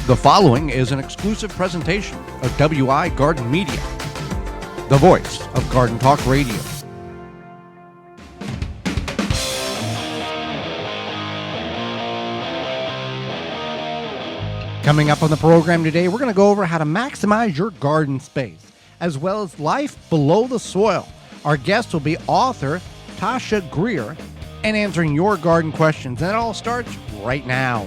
The following is an exclusive presentation of WI Garden Media, the voice of Garden Talk Radio. Coming up on the program today, we're going to go over how to maximize your garden space, as well as life below the soil. Our guest will be author Tasha Greer, and answering your garden questions. And it all starts right now.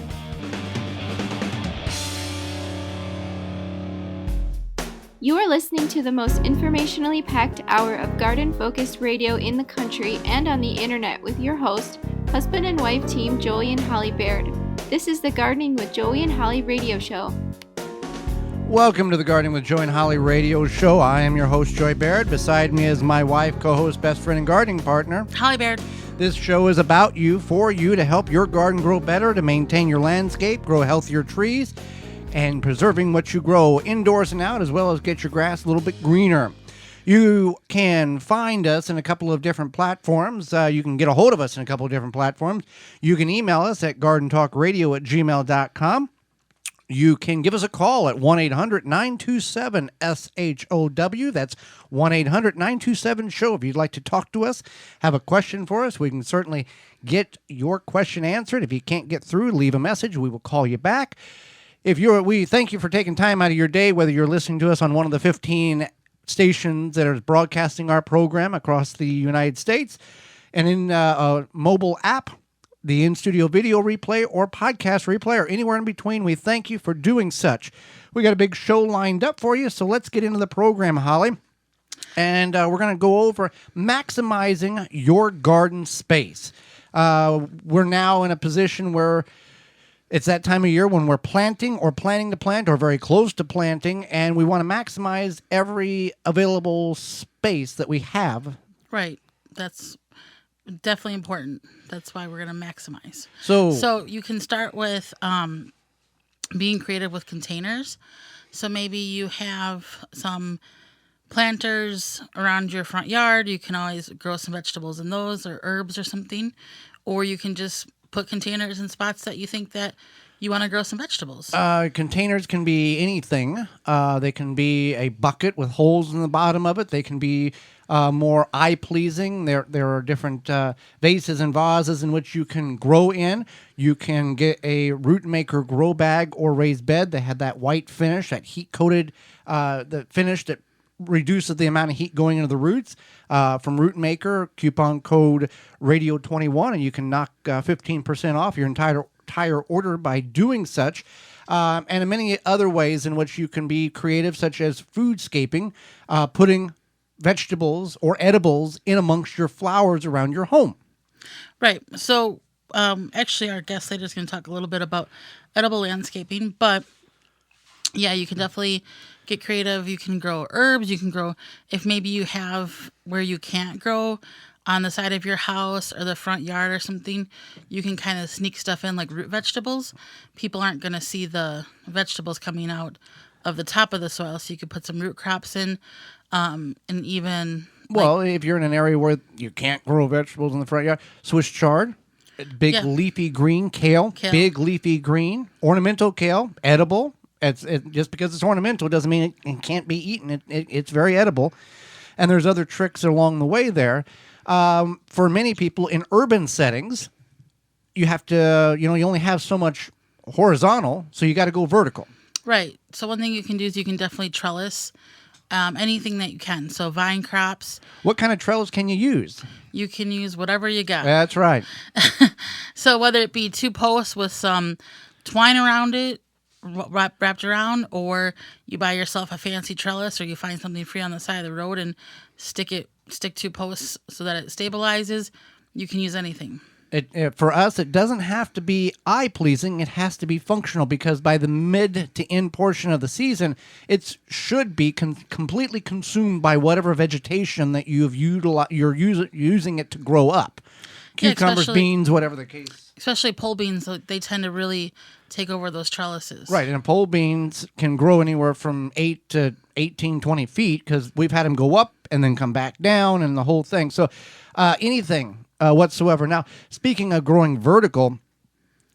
You are listening to the most informationally packed hour of garden-focused radio in the country and on the internet with your host, husband and wife team Joey and Holly Baird. This is the Gardening with Joey and Holly radio show. Welcome to the Gardening with Joey and Holly radio show. I am your host, Joy Baird. Beside me is my wife, co-host, best friend, and gardening partner, Holly Baird. This show is about you, for you, to help your garden grow better, to maintain your landscape, grow healthier trees, and preserving what you grow indoors and out, as well as get your grass a little bit greener. You can find us in a couple of different platforms. You can get a hold of us in a couple of different platforms. You can email us at gardentalkradio@gmail.com. You can give us a call at 1-800-927-SHOW. That's 1-800-927-SHOW. If you'd like to talk to us, have a question for us, we can certainly get your question answered. If you can't get through, leave a message. We will call you back. We thank you for taking time out of your day, whether you're listening to us on one of the 15 stations that are broadcasting our program across the United States, and in a mobile app, the in-studio video replay or podcast replay, or anywhere in between. We thank you for doing such. We got a big show lined up for you, so let's get into the program, Holly. And we're going to go over maximizing your garden space. We're now in a position where it's that time of year when we're planting or planning to plant or very close to planting, and we want to maximize every available space that we have. Right. That's definitely important. That's why we're going to maximize. So you can start with being creative with containers. So maybe you have some planters around your front yard. You can always grow some vegetables in those, or herbs or something. Or you can just put containers in spots that you think that you want to grow some vegetables. Containers can be anything. They can be a bucket with holes in the bottom of it. They can be more eye-pleasing. There are different vases and vases in which you can grow in. You can get a root maker grow bag or raised bed. They have that white finish, that heat-coated the finish that reduces the amount of heat going into the roots. From Root Maker, coupon code radio21, and you can knock 15% off your entire order by doing such. And many other ways in which you can be creative, such as foodscaping, putting vegetables or edibles in amongst your flowers around your home. Right. So actually our guest later is going to talk a little bit about edible landscaping, but yeah, you can definitely get creative. You can grow herbs. You can grow, if maybe you have where you can't grow on the side of your house or the front yard or something, you can kind of sneak stuff in like root vegetables. People aren't going to see the vegetables coming out of the top of the soil, so you could put some root crops in, and even... if you're in an area where you can't grow vegetables in the front yard, Swiss chard, big leafy green, kale, big leafy green, ornamental kale, edible. Just because it's ornamental doesn't mean it can't be eaten. It's very edible. And there's other tricks along the way there. For many people in urban settings, you have to, you only have so much horizontal, so you got to go vertical. Right. So one thing you can do is you can definitely trellis anything that you can. So vine crops. What kind of trellis can you use? You can use whatever you got. That's right. So whether it be 2 posts with some twine around it, wrapped around, or you buy yourself a fancy trellis, or you find something free on the side of the road and stick 2 posts so that it stabilizes. You can use anything. For us, it doesn't have to be eye-pleasing. It has to be functional, because by the mid to end portion of the season, it should be completely consumed by whatever vegetation that you're using it to grow up. Cucumbers, beans, whatever the case. Especially pole beans, they tend to really take over those trellises. Right, and pole beans can grow anywhere from 8 to 18, 20 feet, because we've had them go up and then come back down and the whole thing. So anything whatsoever. Now, speaking of growing vertical,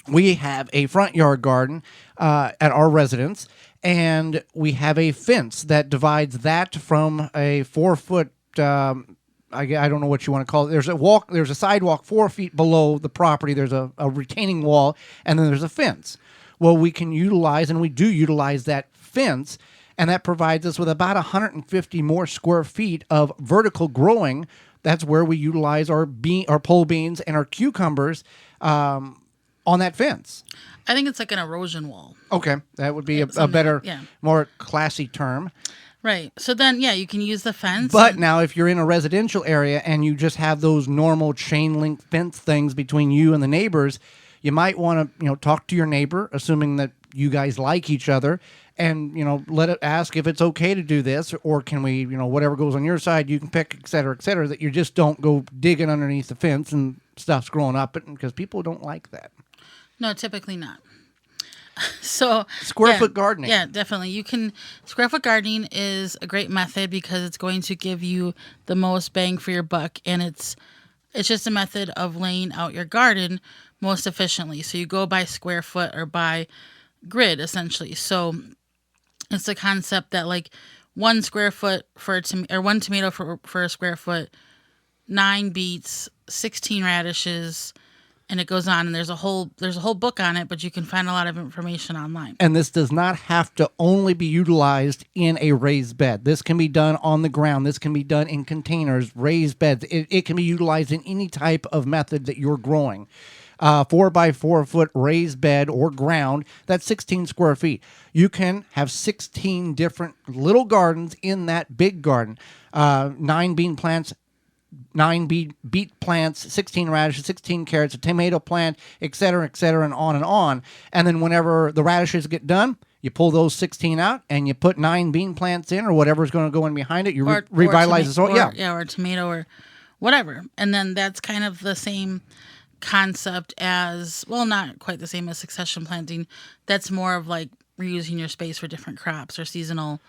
we have a front yard garden at our residence, and we have a fence that divides that from a 4-foot. I don't know what you want to call it. There's a sidewalk 4 feet below the property. There's a retaining wall, and then there's a fence. Well, we can utilize, and we do utilize that fence, and that provides us with about 150 more square feet of vertical growing. That's where we utilize our pole beans and our cucumbers on that fence. I think it's like an erosion wall. Okay, that would be a better, yeah. more classy term. Right. So then, yeah, you can use the fence. But now if you're in a residential area and you just have those normal chain link fence things between you and the neighbors, you might want to, talk to your neighbor, assuming that you guys like each other, and, let it ask if it's okay to do this, or can we, whatever goes on your side, you can pick, et cetera, that you just don't go digging underneath the fence and stuff's growing up, because people don't like that. No, typically not. So square foot gardening. Yeah, definitely. Square foot gardening is a great method because it's going to give you the most bang for your buck, and it's just a method of laying out your garden most efficiently. So you go by square foot or by grid essentially. So it's the concept that like 1 square foot for or 1 tomato for a square foot, 9 beets, 16 radishes, and it goes on, and there's a whole book on it, but you can find a lot of information online. And this does not have to only be utilized in a raised bed. This can be done on the ground. This can be done in containers, raised beds. It can be utilized in any type of method that you're growing. 4 by 4 foot raised bed or ground, that's 16 square feet. You can have 16 different little gardens in that big garden. 9 bean plants, 9 beet plants, 16 radishes, 16 carrots, a tomato plant, et cetera, and on and on. And then whenever the radishes get done, you pull those 16 out and you put 9 bean plants in, or whatever's going to go in behind it. You revitalize the soil. Or a tomato or whatever. And then that's kind of the same concept as, well, not quite the same as succession planting. That's more of like reusing your space for different crops or seasonal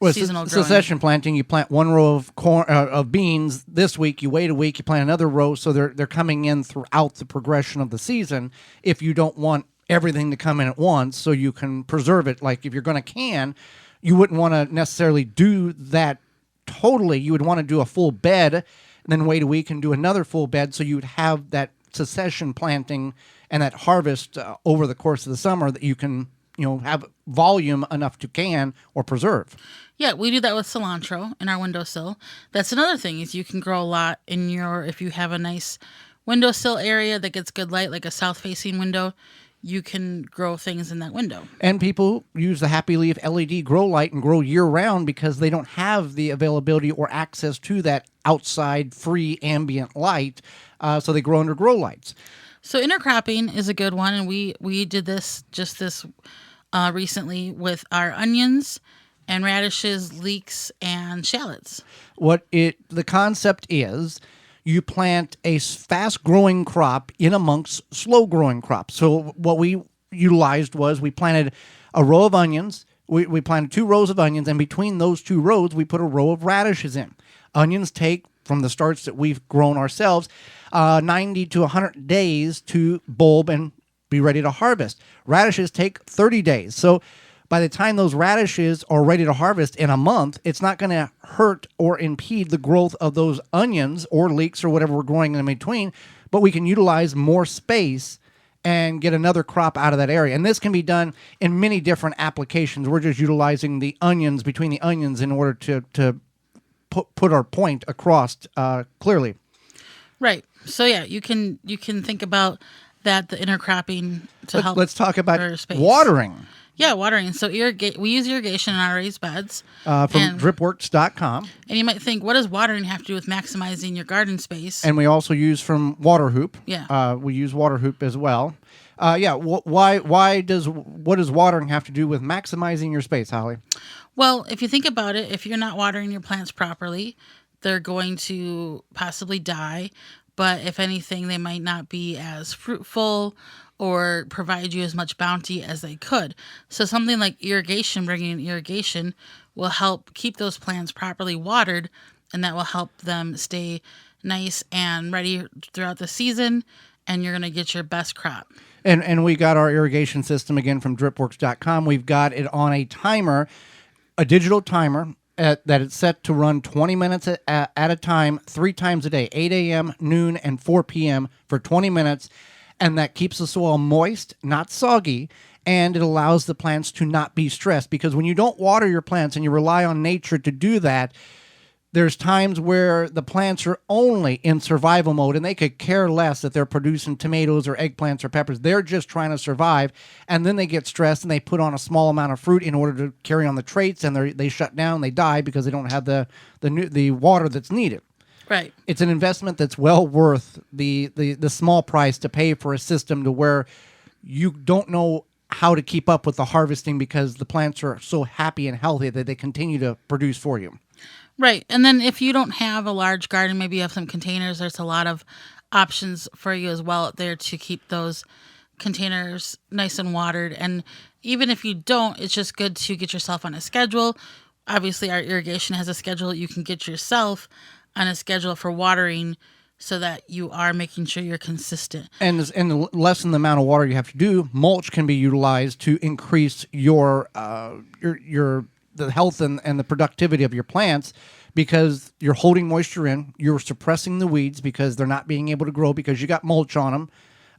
growing. Succession planting, you plant 1 row of corn of beans this week, you wait a week, you plant another row, so they're coming in throughout the progression of the season. If you don't want everything to come in at once, so you can preserve it. Like if you're going to can, you wouldn't want to necessarily do that totally. You would want to do a full bed, and then wait a week and do another full bed, so you would have that succession planting and that harvest over the course of the summer that you can have volume enough to can or preserve. Yeah, we do that with cilantro in our windowsill. That's another thing, is you can grow a lot if you have a nice windowsill area that gets good light, like a south-facing window, you can grow things in that window. And people use the Happy Leaf LED grow light and grow year-round because they don't have the availability or access to that outside free ambient light, so they grow under grow lights. So intercropping is a good one, and we did this recently with our onions and radishes, leeks, and shallots. The concept is you plant a fast-growing crop in amongst slow-growing crops. So what we utilized was we planted a row of onions. We planted 2 rows of onions, and between those 2 rows, we put a row of radishes in. Onions take, from the starts that we've grown ourselves, 90 to 100 days to bulb and be ready to harvest. Radishes take 30 days. So by the time those radishes are ready to harvest in a month, it's not going to hurt or impede the growth of those onions or leeks or whatever we're growing in between, but we can utilize more space and get another crop out of that area. And this can be done in many different applications. We're just utilizing the onions between the onions in order to put our point across clearly. Right. So yeah, you can think about that, the intercropping to help. Let's talk about watering. Yeah, watering. So we use irrigation in our raised beds. From dripworks.com. And you might think, what does watering have to do with maximizing your garden space? And we also use from Water Hoop. Yeah. We use Water Hoop as well. What does watering have to do with maximizing your space, Holly? Well, if you think about it, if you're not watering your plants properly, they're going to possibly die. But if anything, they might not be as fruitful or provide you as much bounty as they could. So something like irrigation, bringing in irrigation, will help keep those plants properly watered, and that will help them stay nice and ready throughout the season, and you're going to get your best crop. And we got our irrigation system again from dripworks.com. We've got it on a timer, a digital timer that it's set to run 20 minutes at a time, 3 times a day, 8 a.m., noon, and 4 p.m. for 20 minutes. And that keeps the soil moist, not soggy, and it allows the plants to not be stressed. Because when you don't water your plants and you rely on nature to do that, there's times where the plants are only in survival mode and they could care less that they're producing tomatoes or eggplants or peppers. They're just trying to survive, and then they get stressed and they put on a small amount of fruit in order to carry on the traits, and they shut down, they die because they don't have the water that's needed. Right. It's an investment that's well worth the small price to pay for a system to where you don't know how to keep up with the harvesting because the plants are so happy and healthy that they continue to produce for you. Right. And then if you don't have a large garden, maybe you have some containers, there's a lot of options for you as well out there to keep those containers nice and watered. And even if you don't, it's just good to get yourself on a schedule. Obviously, our irrigation has a schedule. You can get yourself on a schedule for watering so that you are making sure you're consistent. And lessen the amount of water you have to do, mulch can be utilized to increase your the health and the productivity of your plants, because you're holding moisture in, you're suppressing the weeds because they're not being able to grow because you got mulch on them,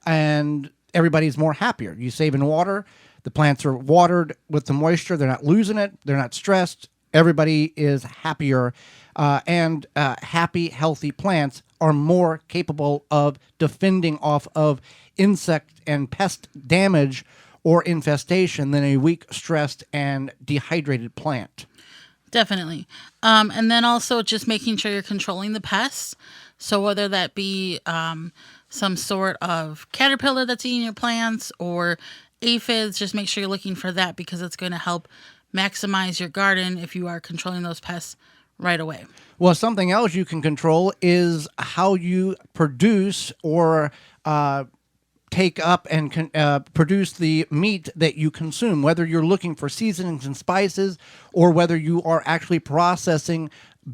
and everybody's more happier. You save in water, the plants are watered with the moisture, they're not losing it, they're not stressed, everybody is happier, and happy, healthy plants are more capable of defending off of insect and pest damage or infestation than a weak, stressed, and dehydrated plant. Definitely. And then also just making sure you're controlling the pests. So whether that be some sort of caterpillar that's eating your plants or aphids, just make sure you're looking for that, because it's going to help maximize your garden if you are controlling those pests right away. Well, something else you can control is how you produce or take up and produce the meat that you consume, whether you're looking for seasonings and spices or whether you are actually processing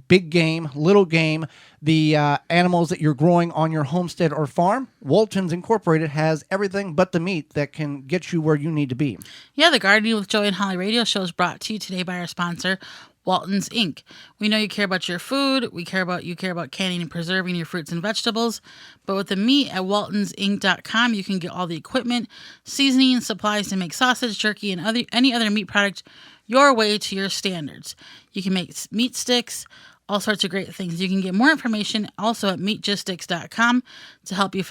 big game, little game, the animals that you're growing on your homestead or farm. Walton's Incorporated has everything but the meat that can get you where you need to be. Yeah, the Gardening with Joey and Holly radio show is brought to you today by our sponsor, Walton's Inc. We know you care about your food. You care about canning and preserving your fruits and vegetables. But with the meat at waltonsinc.com, you can get all the equipment, seasoning, and supplies to make sausage, jerky, and any other meat product your way to your standards. You can make meat sticks, all sorts of great things. You can get more information also at meatgistics.com to help you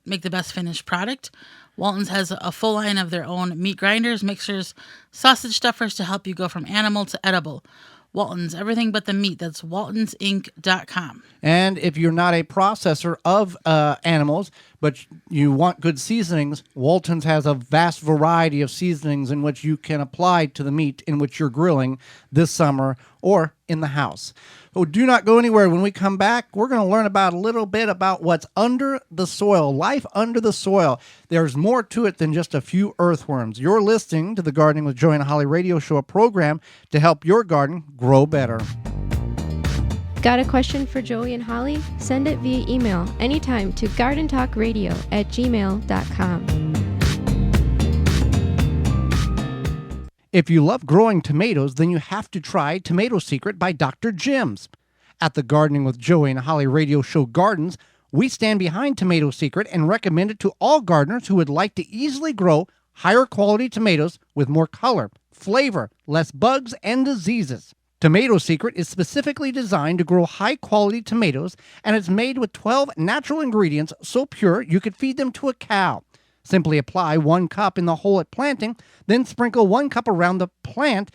make the best finished product. Walton's has a full line of their own meat grinders, mixers, sausage stuffers to help you go from animal to edible. Walton's, everything but the meat. That's waltonsinc.com. And if you're not a processor of animals, but you want good seasonings, Walton's has a vast variety of seasonings in which you can apply to the meat in which you're grilling this summer or in the house. Oh, do not go anywhere. When we come back, we're going to learn about a little bit about what's under the soil, life under the soil. There's more to it than just a few earthworms. You're listening to the Gardening with Joey and Holly radio show, a program to help your garden grow better. Got a question for Joey and Holly? Send it via email anytime to gardentalkradio@gmail.com. If you love growing tomatoes, then you have to try Tomato Secret by Dr. Jim's. At the Gardening with Joey and Holly radio show Gardens, we stand behind Tomato Secret and recommend it to all gardeners who would like to easily grow higher quality tomatoes with more color, flavor, less bugs and diseases. Tomato Secret is specifically designed to grow high-quality tomatoes, and it's made with 12 natural ingredients so pure you could feed them to a cow. Simply apply 1 cup in the hole at planting, then sprinkle 1 cup around the plant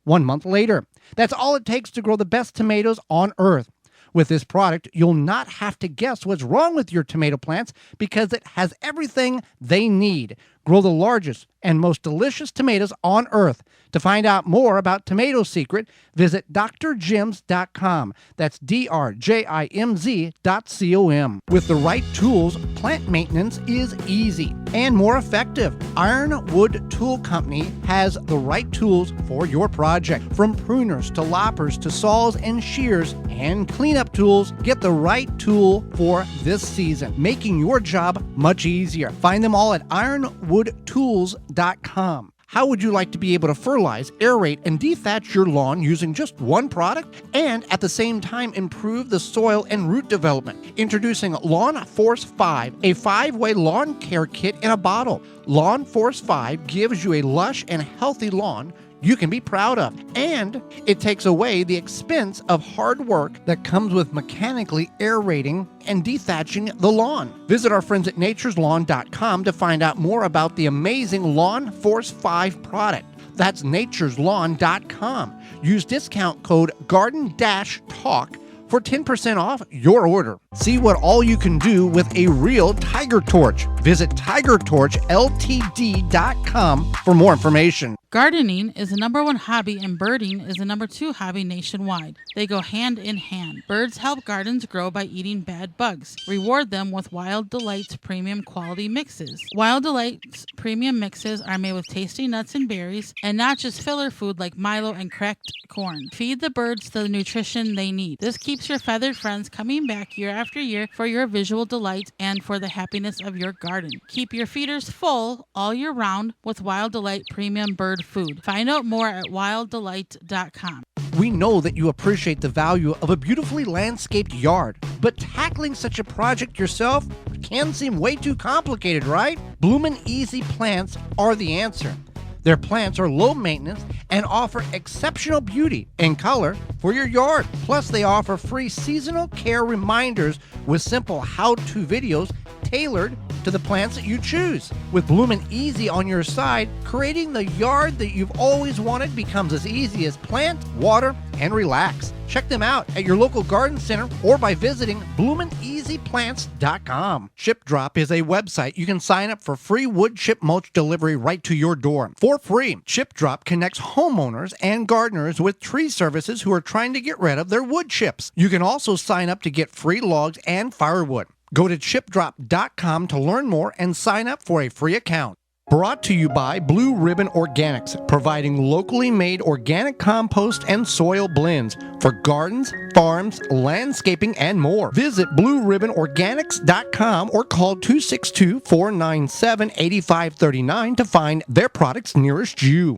1 month later. That's all it takes to grow the best tomatoes on earth. With this product, you'll not have to guess what's wrong with your tomato plants because it has everything they need. Grow the largest and most delicious tomatoes on earth. To find out more about Tomato Secret, visit drjims.com. That's drjimz.com. With the right tools, plant maintenance is easy and more effective. Ironwood Tool Company has the right tools for your project. From pruners to loppers to saws and shears and cleanup tools, get the right tool for this season, making your job much easier. Find them all at Ironwood ironwoodtools.com. How would you like to be able to fertilize, aerate, and dethatch your lawn using just one product and at the same time improve the soil and root development? Introducing Lawn Force 5, a 5-way lawn care kit in a bottle. Lawn Force 5 gives you a lush and healthy lawn you can be proud of, and it takes away the expense of hard work that comes with mechanically aerating and dethatching the lawn. Visit our friends at natureslawn.com to find out more about the amazing Lawn Force 5 product. That's natureslawn.com. Use discount code GARDEN-TALK for 10% off your order. See what all you can do with a real Tiger Torch. Visit TigerTorchLTD.com for more information. Gardening is the number one hobby and birding is the number 2 hobby nationwide. They go hand in hand. Birds help gardens grow by eating bad bugs. Reward them with Wild Delights premium quality mixes. Wild Delights premium mixes are made with tasty nuts and berries and not just filler food like Milo and cracked corn. Feed the birds the nutrition they need. This keeps your feathered friends coming back year after year for your visual delight and for the happiness of your garden. Keep your feeders full all year round with Wild Delight premium bird food. Find out more at wilddelight.com. We know that you appreciate the value of a beautifully landscaped yard, but tackling such a project yourself can seem way too complicated, right? Bloomin' Easy Plants are the answer. Their plants are low maintenance and offer exceptional beauty and color for your yard. Plus, they offer free seasonal care reminders with simple how-to videos tailored to the plants that you choose. With Bloomin' Easy on your side, creating the yard that you've always wanted becomes as easy as plant, water, and relax. Check them out at your local garden center or by visiting bloomineasyplants.com. Chip Drop is a website you can sign up for free wood chip mulch delivery right to your door for free. Chip Drop connects homeowners and gardeners with tree services who are trying to get rid of their wood chips. You can also sign up to get free logs and firewood. Go to chipdrop.com to learn more and sign up for a free account. Brought to you by Blue Ribbon Organics, providing locally made organic compost and soil blends for gardens, farms, landscaping, and more. Visit blueribbonorganics.com or call 262-497-8539 to find their products nearest you.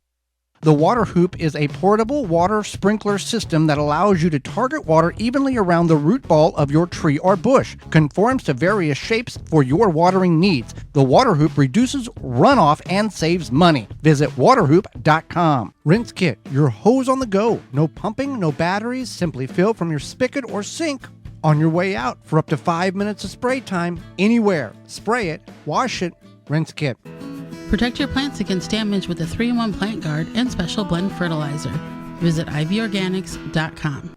The Water Hoop is a portable water sprinkler system that allows you to target water evenly around the root ball of your tree or bush. Conforms to various shapes for your watering needs. The Water Hoop reduces runoff and saves money. Visit waterhoop.com. Rinse Kit, your hose on the go. No pumping, no batteries. Simply fill from your spigot or sink on your way out for up to 5 minutes of spray time anywhere. Spray it, wash it, Rinse Kit. Protect your plants against damage with the 3-in-1 Plant Guard and Special Blend Fertilizer. Visit ivorganics.com.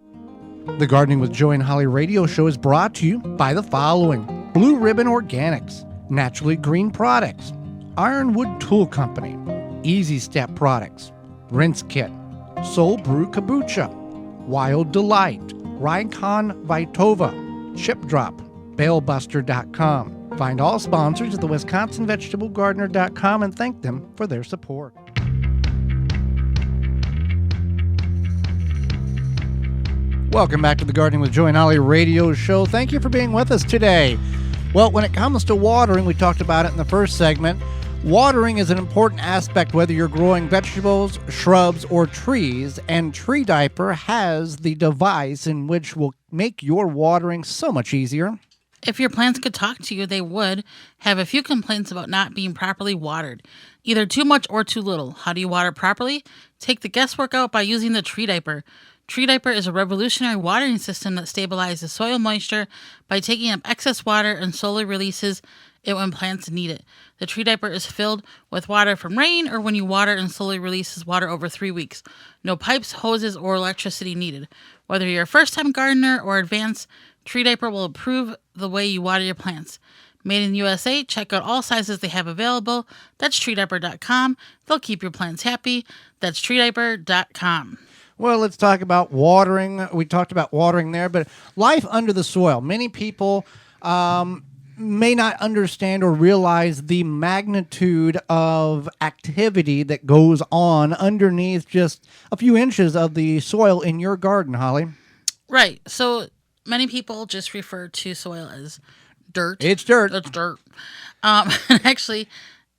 The Gardening with Joey and Holly radio show is brought to you by the following: Blue Ribbon Organics, Naturally Green Products, Ironwood Tool Company, Easy Step Products, Rinse Kit, Soul Brew Kombucha, Wild Delight, Ricon Vitova, Chip Drop, BaleBuster.com. Find all sponsors at the WisconsinVegetableGardener.com and thank them for their support. Welcome back to the Gardening with Joey and Holly radio show. Thank you for being with us today. Well, when it comes to watering, we talked about it in the first segment. Watering is an important aspect whether you're growing vegetables, shrubs, or trees, and Tree Diaper has the device in which will make your watering so much easier. If your plants could talk to you, they would have a few complaints about not being properly watered, either too much or too little. How do you water properly? Take the guesswork out by using the Tree Diaper. Tree Diaper is a revolutionary watering system that stabilizes soil moisture by taking up excess water and slowly releases it when plants need it. The Tree Diaper is filled with water from rain or when you water and slowly releases water over 3 weeks. No pipes, hoses, or electricity needed. Whether you're a first-time gardener or advanced, Tree Diaper will improve the way you water your plants. Made in the USA, check out all sizes they have available. That's treediaper.com. They'll keep your plants happy. That's treediaper.com. Well, let's talk about watering. We talked about watering there, but life under the soil. Many people may not understand or realize the magnitude of activity that goes on underneath just a few inches of the soil in your garden, Holly. Right. So many people just refer to soil as dirt. It's dirt. It's dirt. Actually,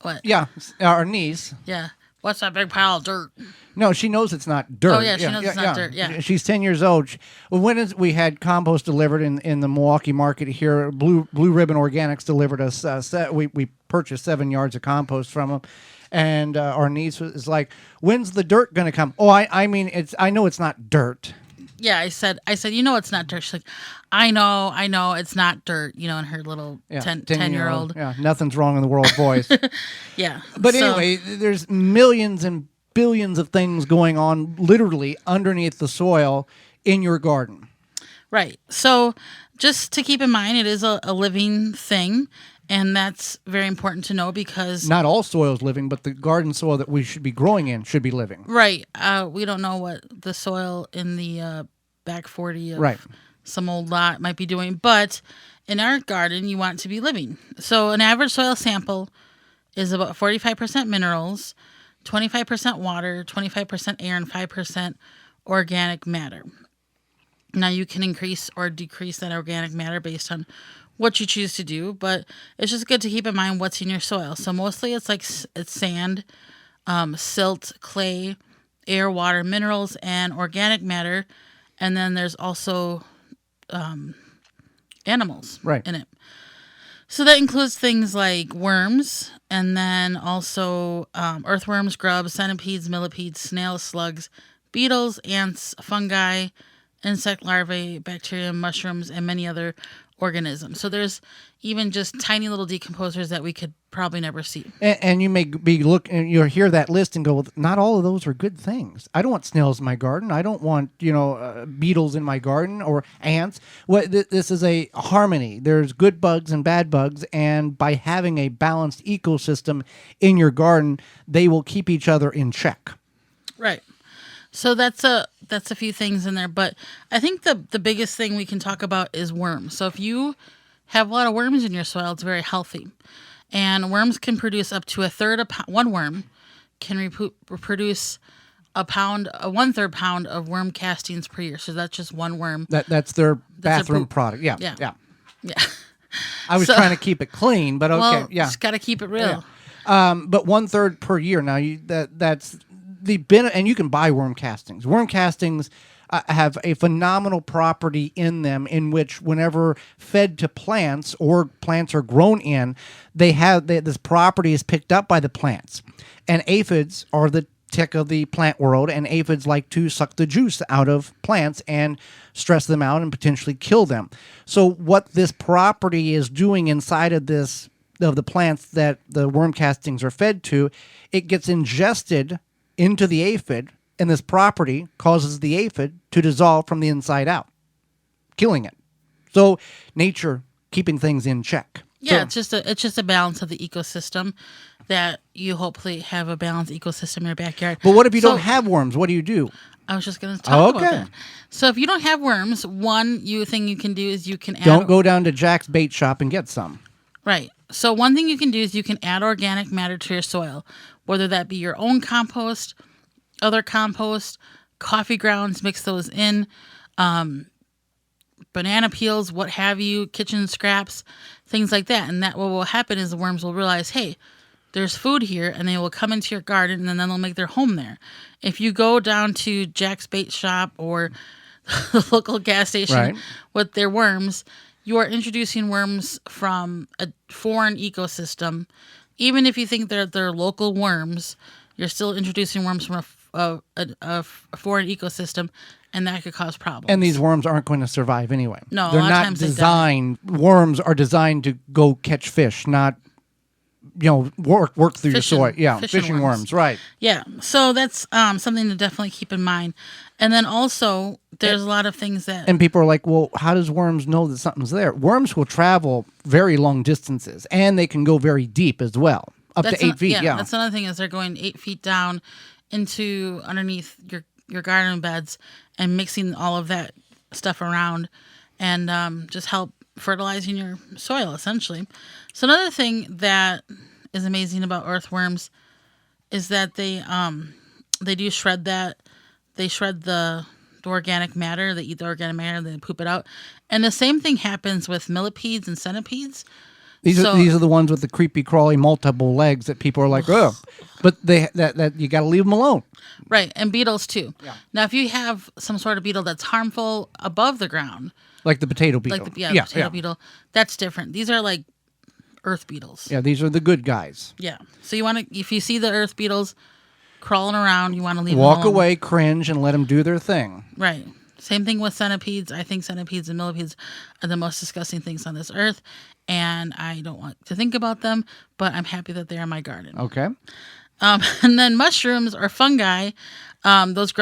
What? Yeah, our niece. Yeah. What's that big pile of dirt? No, she knows it's not dirt. Oh, yeah, she knows it's not dirt, yeah. She's 10 years old. We had compost delivered in the Milwaukee market here. Blue Ribbon Organics delivered us. We purchased 7 yards of compost from them. And our niece is like, when's the dirt going to come? Oh, I mean, I know it's not dirt. Yeah, I said, you know it's not dirt. She's like, I know, it's not dirt, in her little 10-year-old. Yeah, nothing's wrong in the world voice. Yeah. But anyway, there's millions and billions of things going on literally underneath the soil in your garden. Right. So just to keep in mind, it is a living thing. And that's very important to know because... Not all soil is living, but the garden soil that we should be growing in should be living. Right. We don't know what the soil in the back 40 of some old lot might be doing. But in our garden, you want it to be living. So an average soil sample is about 45% minerals, 25% water, 25% air, and 5% organic matter. Now, you can increase or decrease that organic matter based on what you choose to do, but it's just good to keep in mind what's in your soil. So mostly it's sand, silt, clay, air, water, minerals, and organic matter. And then there's also animals in it. So that includes things like worms, and then also earthworms, grubs, centipedes, millipedes, snails, slugs, beetles, ants, fungi, insect larvae, bacteria, mushrooms, and many other organisms. So there's even just tiny little decomposers that we could probably never see. And you may be looking, you'll hear that list and go, well, not all of those are good things. I don't want snails in my garden. I don't want, beetles in my garden or ants. This is a harmony. There's good bugs and bad bugs. And by having a balanced ecosystem in your garden, they will keep each other in check. Right. So that's a few things in there, but I think the biggest thing we can talk about is worms. So if you have a lot of worms in your soil, it's very healthy. And worms can produce up to one worm can produce a 1/3 pound of worm castings per year. So that's just one worm. That's their bathroom product. Yeah. I was trying to keep it clean, but okay. Well, yeah. Just got to keep it real. Yeah. But 1/3 per year. Now that's and you can buy worm castings. Worm castings have a phenomenal property in them in which whenever fed to plants or plants are grown in, this property is picked up by the plants. And aphids are the tick of the plant world, and aphids like to suck the juice out of plants and stress them out and potentially kill them. So what this property is doing inside of the plants that the worm castings are fed to, it gets ingested into the aphid, and this property causes the aphid to dissolve from the inside out, killing it. So nature keeping things in check. Yeah, it's just a balance of the ecosystem that you hopefully have a balanced ecosystem in your backyard. But what if you don't have worms? What do you do? I was just going to talk about that. So if you don't have worms, one thing you can do is you can add... Don't go down to Jack's bait shop and get some. Right. So one thing you can do is you can add organic matter to your soil, whether that be your own compost, other compost, coffee grounds, mix those in, banana peels, what have you, kitchen scraps, things like that. And that what will happen is the worms will realize, hey, there's food here, and they will come into your garden, and then they'll make their home there. If you go down to Jack's Bait Shop or the local gas station with their worms, you are introducing worms from a foreign ecosystem. Even if you think they're local worms, you're still introducing worms from a foreign ecosystem, and that could cause problems. And these worms aren't going to survive anyway. No, they're a lot not of times designed. Worms are designed to go catch fish, not work through your soil. Yeah, fishing worms. Right. Yeah, so that's something to definitely keep in mind. And then also, there's a lot of things that... And people are like, well, how does worms know that something's there? Worms will travel very long distances, and they can go very deep as well, up to 8 feet. Yeah, that's another thing is they're going 8 feet down into underneath your garden beds and mixing all of that stuff around and just help fertilizing your soil, essentially. So another thing that is amazing about earthworms is that they do shred that. They shred the organic matter. They eat the organic matter. They poop it out. And the same thing happens with millipedes and centipedes. These are the ones with the creepy crawly multiple legs that people are like, oh, but that you got to leave them alone. Right, and beetles too. Yeah. Now, if you have some sort of beetle that's harmful above the ground, like the potato beetle, the potato beetle, that's different. These are like earth beetles. Yeah, these are the good guys. Yeah. So you want to, if you see the earth beetles crawling around, you want to leave Walk them alone. away, cringe, and let them do their thing. Right. Same thing with centipedes. I think centipedes and millipedes are the most disgusting things on this earth, and I don't want to think about them, but I'm happy that they're in my garden. Okay. And then mushrooms or fungi, mushrooms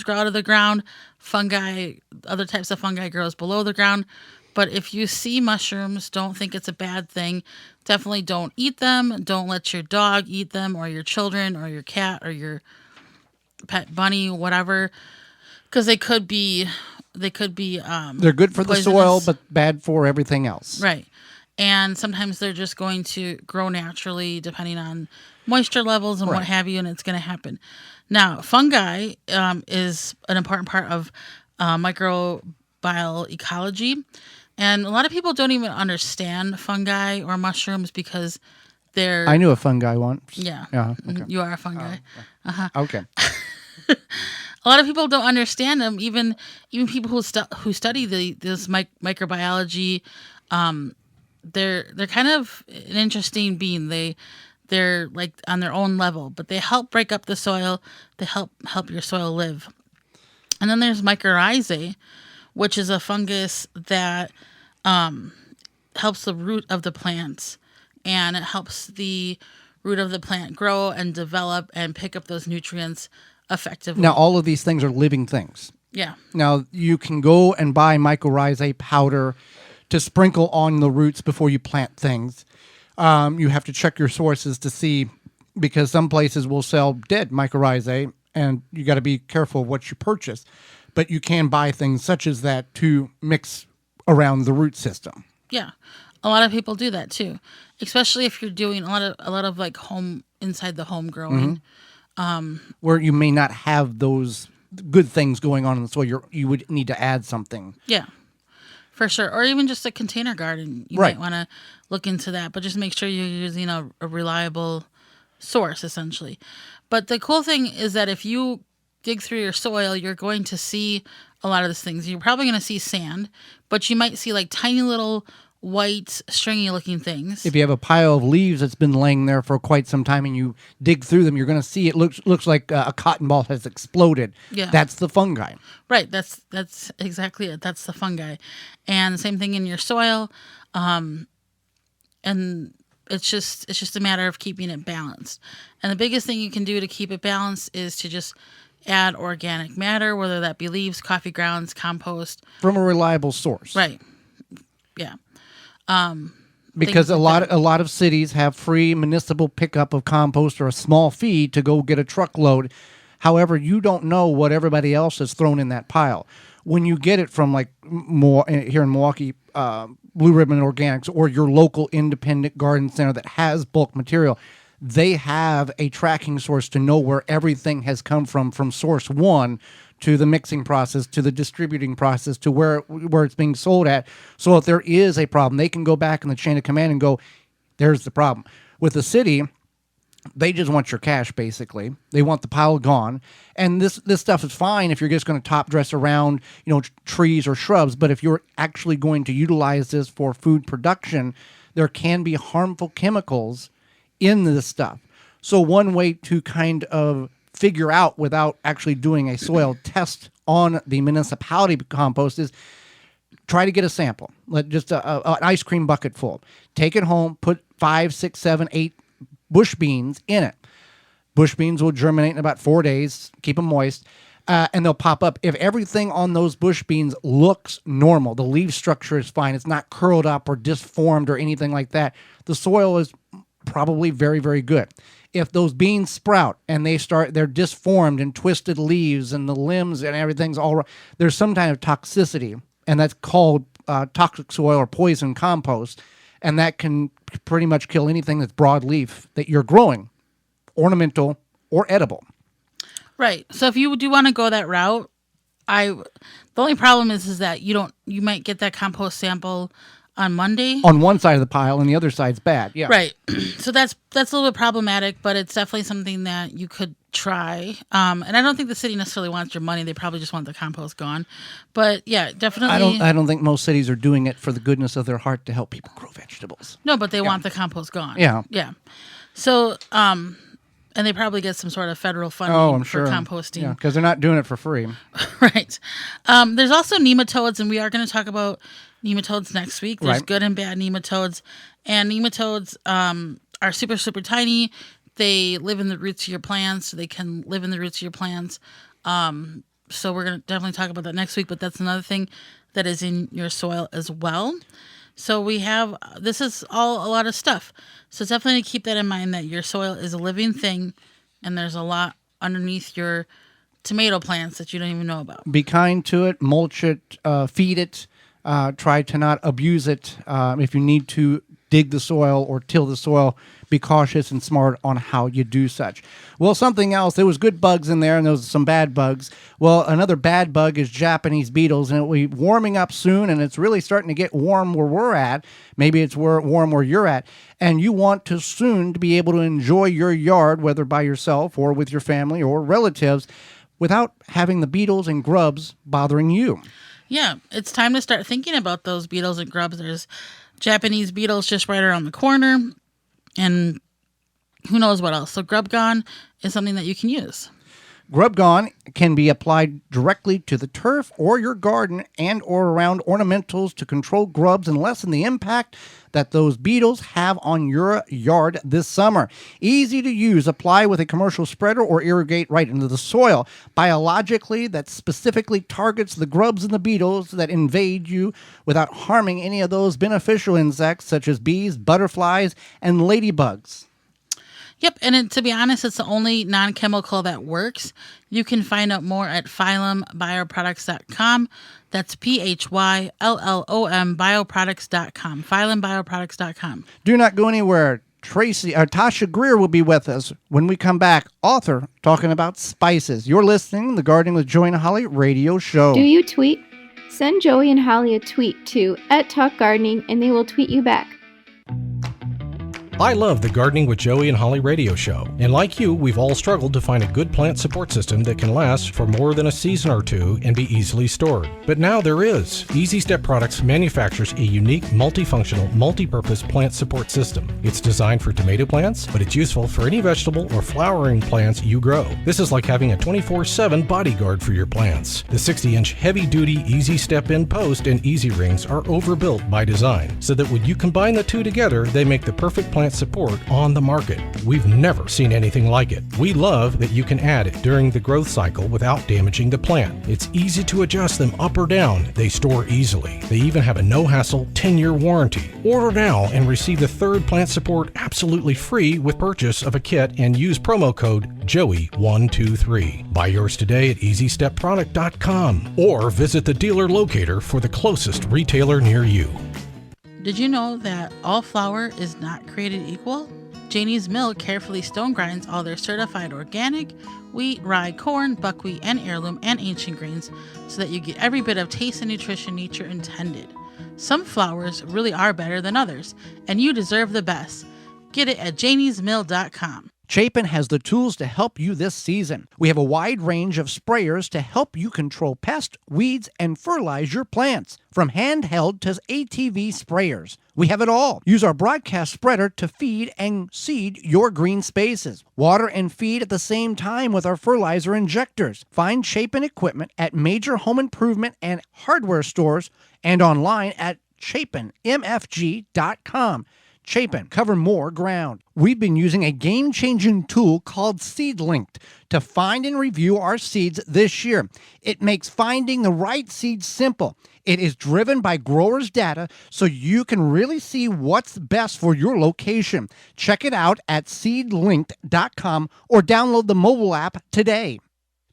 grow out of the ground. Fungi, other types of fungi grows below the ground. But if you see mushrooms, don't think it's a bad thing. Definitely don't eat them. Don't let your dog eat them, or your children, or your cat, or your pet bunny, whatever. Because they could be. They're good for poisonous. the soil, but bad for everything else. Right. And sometimes they're just going to grow naturally depending on moisture levels and what have you, and it's going to happen. Now, fungi is an important part of microbial ecology. And a lot of people don't even understand fungi or mushrooms because they're... I knew a fungi once. Yeah. Okay. You are a fungi. Okay. A lot of people don't understand them. Even people who study this microbiology, they're kind of an interesting being. They're like on their own level, but they help break up the soil. They help your soil live. And then there's mycorrhizae, which is a fungus that helps the root of the plants, and it helps the root of the plant grow and develop and pick up those nutrients effectively. Now, all of these things are living things. Yeah. Now, you can go and buy mycorrhizae powder to sprinkle on the roots before you plant things. You have to check your sources to see, because some places will sell dead mycorrhizae, and you got to be careful of what you purchase. But you can buy things such as that to mix around the root system. Yeah. A lot of people do that too, especially if you're doing a lot of like inside the home growing. Where you may not have those good things going on in the soil, you would need to add something. Yeah, for sure. Or even just a container garden. You might want to look into that, but just make sure you're using a reliable source, essentially. But the cool thing is that if you dig through your soil, you're going to see a lot of these things. You're probably going to see sand, but you might see like tiny little white, stringy looking things. If you have a pile of leaves that's been laying there for quite some time and you dig through them, you're going to see it looks like a cotton ball has exploded. Yeah. That's the fungi. Right. That's exactly it. That's the fungi. And the same thing in your soil. And it's just a matter of keeping it balanced. And the biggest thing you can do to keep it balanced is to just add organic matter, whether that be leaves, coffee grounds, compost. From a reliable source. Right. Yeah. Because a lot of cities have free municipal pickup of compost or a small fee to go get a truckload. However, you don't know what everybody else has thrown in that pile. When you get it from like here in Milwaukee, Blue Ribbon Organics, or your local independent garden center that has bulk material, they have a tracking source to know where everything has come from source one to the mixing process, to the distributing process, to where it's being sold at. So if there is a problem, they can go back in the chain of command and go, there's the problem. With the city, they just want your cash, basically. They want the pile gone. And this stuff is fine if you're just going to top dress around, trees or shrubs. But if you're actually going to utilize this for food production, there can be harmful chemicals in this stuff. So one way to kind of figure out without actually doing a soil test on the municipality compost is try to get a sample. Let just an ice cream bucket full. Take it home, put 5, 6, 7, 8 bush beans in it. Bush beans will germinate in about 4 days. Keep them moist. And they'll pop up. If everything on those bush beans looks normal, the leaf structure is fine, it's not curled up or disformed or anything like that, the soil is probably very, very good. If those beans sprout and they're disformed and twisted leaves and the limbs and everything's all right, there's some kind of toxicity, and that's called toxic soil or poison compost, and that can pretty much kill anything that's broadleaf that you're growing, ornamental or edible. Right. So if you do want to go that route, the only problem is that you might get that compost sample on Monday. On one side of the pile and the other side's bad. Yeah. Right. So that's a little bit problematic, but it's definitely something that you could try. And I don't think the city necessarily wants your money. They probably just want the compost gone. But yeah, definitely. I don't think most cities are doing it for the goodness of their heart to help people grow vegetables. No, but they want the compost gone. Yeah. Yeah. So, and they probably get some sort of federal funding I'm for sure. composting. Yeah, because they're not doing it for free. Right. There's also nematodes, and we are going to talk about nematodes next week. There's Right. good and bad nematodes. And nematodes are super, super tiny. They live in the roots of your plants, so they can live in the roots of your plants. So we're going to definitely talk about that next week, but that's another thing that is in your soil as well. So we have, this is all a lot of stuff. So definitely keep that in mind, that your soil is a living thing, and there's a lot underneath your tomato plants that you don't even know about. Be kind to it, mulch it, feed it, try to not abuse it. If you need to dig the soil or till the soil, be cautious and smart on how you do such. Well, something else, there was good bugs in there and there was some bad bugs. Well, another bad bug is Japanese beetles, and it'll be warming up soon, and it's really starting to get warm where we're at. Maybe it's warm where you're at, and you want to soon to be able to enjoy your yard, whether by yourself or with your family or relatives, without having the beetles and grubs bothering you. Yeah, it's time to start thinking about those beetles and grubs. There's Japanese beetles just right around the corner, and who knows what else. So Grub Gone is something that you can use. Grub Gone can be applied directly to the turf or your garden and or around ornamentals to control grubs and lessen the impact that those beetles have on your yard this summer. Easy to use. Apply with a commercial spreader or irrigate right into the soil. Biologically, that specifically targets the grubs and the beetles that invade you without harming any of those beneficial insects such as bees, butterflies, and ladybugs. Yep, and to be honest, it's the only non-chemical that works. You can find out more at phyllumbioproducts.com. That's PHYLLOM bioproducts.com. phyllumbioproducts.com. Do not go anywhere. Tasha Greer will be with us when we come back. Author talking about spices. You're listening to the Gardening with Joey and Holly radio show. Do you tweet? Send Joey and Holly a tweet to @TalkGardening and they will tweet you back. I love the Gardening with Joey and Holly radio show, and like you, we've all struggled to find a good plant support system that can last for more than a season or two and be easily stored. But now there is. Easy Step Products manufactures a unique, multifunctional, multi-purpose plant support system. It's designed for tomato plants, but it's useful for any vegetable or flowering plants you grow. This is like having a 24/7 bodyguard for your plants. The 60-inch heavy-duty Easy Step In post and easy rings are overbuilt by design, so that when you combine the two together, they make the perfect plant support on the market. We've never seen anything like it. We love that you can add it during the growth cycle without damaging the plant. It's easy to adjust them up or down. They store easily. They even have a no-hassle 10-year warranty. Order now and receive the third plant support absolutely free with purchase of a kit and use promo code JOEY123. Buy yours today at EasyStepProduct.com or visit the dealer locator for the closest retailer near you. Did you know that all flour is not created equal? Janie's Mill carefully stone grinds all their certified organic wheat, rye, corn, buckwheat, and heirloom and ancient grains so that you get every bit of taste and nutrition nature intended. Some flours really are better than others, and you deserve the best. Get it at janiesmill.com. Chapin has the tools to help you this season. We have a wide range of sprayers to help you control pests, weeds, and fertilize your plants. From handheld to ATV sprayers, we have it all. Use our broadcast spreader to feed and seed your green spaces. Water and feed at the same time with our fertilizer injectors. Find Chapin equipment at major home improvement and hardware stores and online at chapinmfg.com. Chapin, cover more ground. We've been using a game-changing tool called SeedLinked to find and review our seeds this year. It makes finding the right seeds simple. It is driven by growers' data, so you can really see what's best for your location. Check it out at seedlinked.com or download the mobile app today.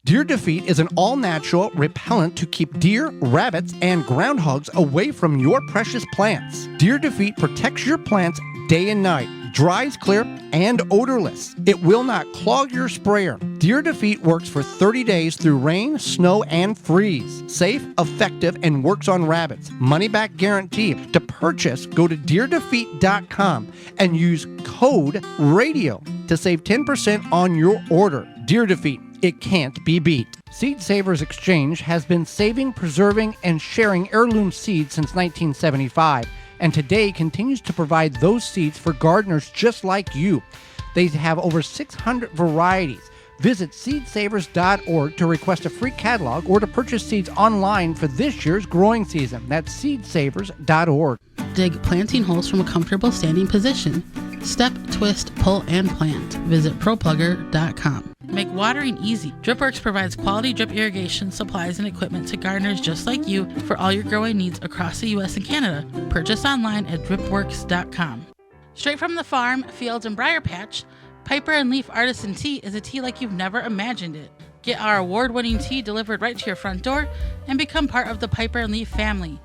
Deer Defeat is an all-natural repellent to keep deer, rabbits, and groundhogs away from your precious plants. Deer Defeat protects your plants day and night. dries clear and odorless. It will not clog your sprayer. Deer Defeat works for 30 days through rain, snow, and freeze. Safe, effective, and works on rabbits. Money back guarantee. To purchase, go to deerdefeat.com and use code RADIO to save 10% on your order. Deer Defeat, it can't be beat. Seed Savers Exchange has been saving, preserving, and sharing heirloom seeds since 1975, and today continues to provide those seeds for gardeners just like you. They have over 600 varieties. Visit seedsavers.org to request a free catalog or to purchase seeds online for this year's growing season. That's seedsavers.org. Dig planting holes from a comfortable standing position. Step, twist, pull, and plant. Visit ProPlugger.com. Make watering easy. DripWorks provides quality drip irrigation supplies and equipment to gardeners just like you for all your growing needs across the U.S. and Canada. Purchase online at dripworks.com. Straight from the farm, fields, and briar patch, Piper and Leaf Artisan Tea is a tea like you've never imagined it. Get our award-winning tea delivered right to your front door and become part of the Piper and Leaf family.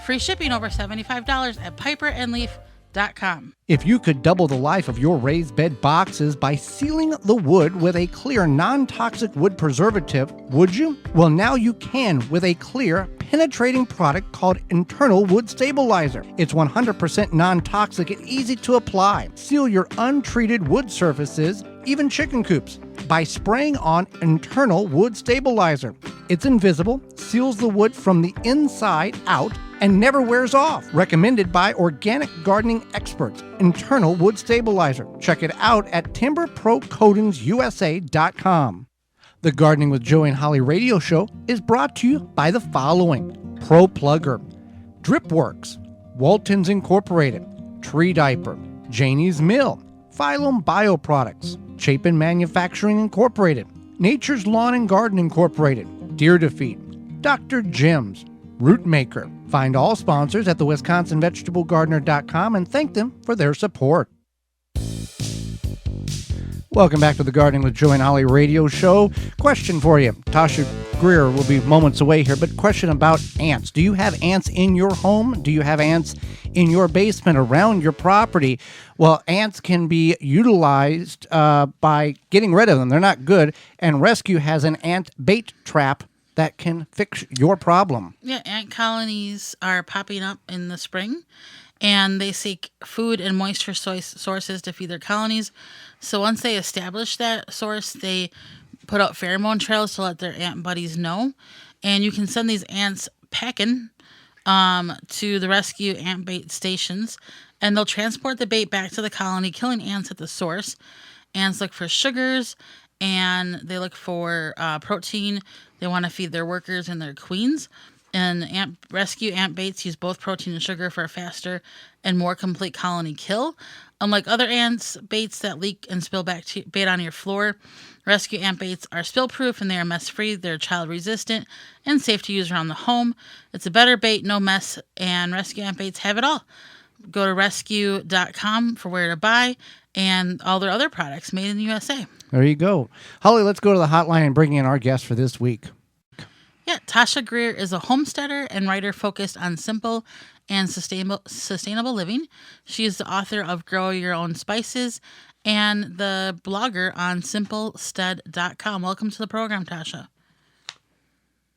Free shipping over $75 at piperandleaf.com. If you could double the life of your raised bed boxes by sealing the wood with a clear, non-toxic wood preservative, would you? Well, now you can with a clear, penetrating product called Internal Wood Stabilizer. It's 100% non-toxic and easy to apply. Seal your untreated wood surfaces, even chicken coops, by spraying on Internal Wood Stabilizer. It's invisible, seals the wood from the inside out, and never wears off. Recommended by organic gardening experts. Internal Wood Stabilizer. Check it out at timberprocoatingsusa.com. The Gardening with Joey and Holly radio show is brought to you by the following: Pro Plugger, DripWorks, Waltons Incorporated, Tree Diaper, Janie's Mill, Phylum Bioproducts, Chapin Manufacturing Incorporated, Nature's Lawn and Garden Incorporated, Deer Defeat, Dr. Jim's, Rootmaker. Find all sponsors at the WisconsinVegetableGardener.com and thank them for their support. Welcome back to the Gardening with Joey and Holly radio show. Question for you. Tasha Greer will be moments away here, but question about ants. Do you have ants in your home? Do you have ants in your basement, around your property? Well, ants can be utilized by getting rid of them. They're not good. And Rescue has an ant bait trap that can fix your problem. Yeah, ant colonies are popping up in the spring, and they seek food and moisture sources to feed their colonies. So once they establish that source, they put out pheromone trails to let their ant buddies know. And you can send these ants packing to the Rescue ant bait stations, and they'll transport the bait back to the colony, killing ants at the source. Ants look for sugars, and they look for protein. They want to feed their workers and their queens. And Rescue ant baits use both protein and sugar for a faster and more complete colony kill. Unlike other ants baits that leak and spill bait on your floor, Rescue ant baits are spill-proof and they are mess-free. They're child-resistant and safe to use around the home. It's a better bait, no mess, and Rescue ant baits have it all. Go to rescue.com for where to buy and all their other products made in the USA. There you go. Holly, let's go to the hotline and bring in our guest for this week. Yeah, Tasha Greer is a homesteader and writer focused on simple and sustainable living. She is the author of Grow Your Own Spices and the blogger on simplestead.com. Welcome to the program, Tasha.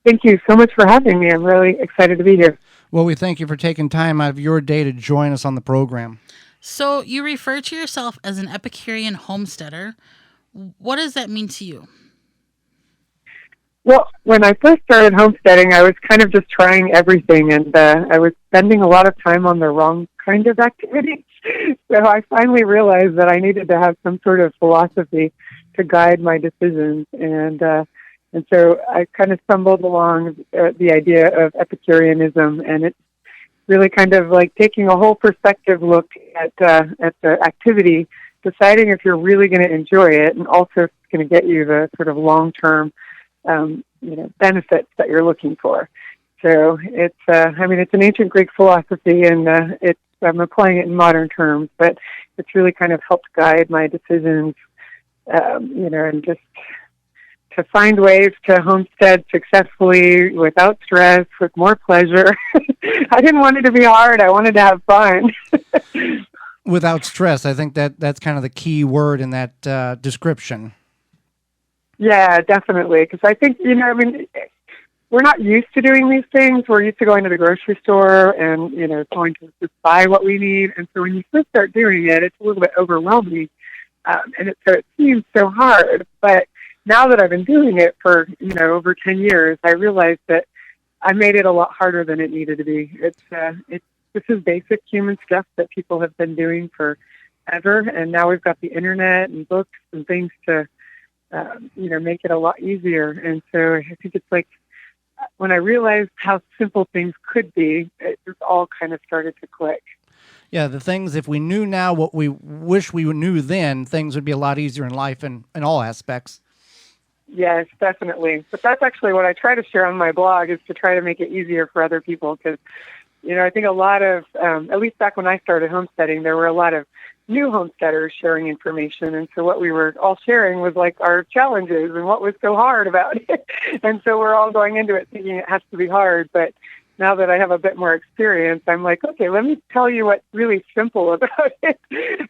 Thank you so much for having me. I'm really excited to be here. Well, we thank you for taking time out of your day to join us on the program. So you refer to yourself as an Epicurean homesteader. What does that mean to you? Well, when I first started homesteading, I was kind of just trying everything, and I was spending a lot of time on the wrong kind of activities. So I finally realized that I needed to have some sort of philosophy to guide my decisions, and so I kind of stumbled along the idea of Epicureanism, and it's really kind of like taking a whole perspective look at the activity, deciding if you're really going to enjoy it, and also it's going to get you the sort of long-term benefits that you're looking for. So it's an ancient Greek philosophy, and I'm applying it in modern terms, but it's really kind of helped guide my decisions, and just to find ways to homestead successfully without stress, with more pleasure. I didn't want it to be hard. I wanted to have fun. Without stress. I think that's kind of the key word in that description. Yeah, definitely. Because I think, I mean, we're not used to doing these things. We're used to going to the grocery store and, going to just buy what we need. And so when you first start doing it, it's a little bit overwhelming. So it seems so hard. But now that I've been doing it for, over 10 years, I realized that I made it a lot harder than it needed to be. This is basic human stuff that people have been doing forever. And now we've got the internet and books and things to, make it a lot easier. And so I think it's like, when I realized how simple things could be, it just all kind of started to click. Yeah, the things, if we knew now what we wish we knew then, things would be a lot easier in life in all aspects. Yes, definitely. But that's actually what I try to share on my blog, is to try to make it easier for other people. Because, I think a lot of, at least back when I started homesteading, there were a lot of new homesteaders sharing information. And so what we were all sharing was like our challenges and what was so hard about it. And so we're all going into it thinking it has to be hard. But now that I have a bit more experience, I'm like, okay, let me tell you what's really simple about it.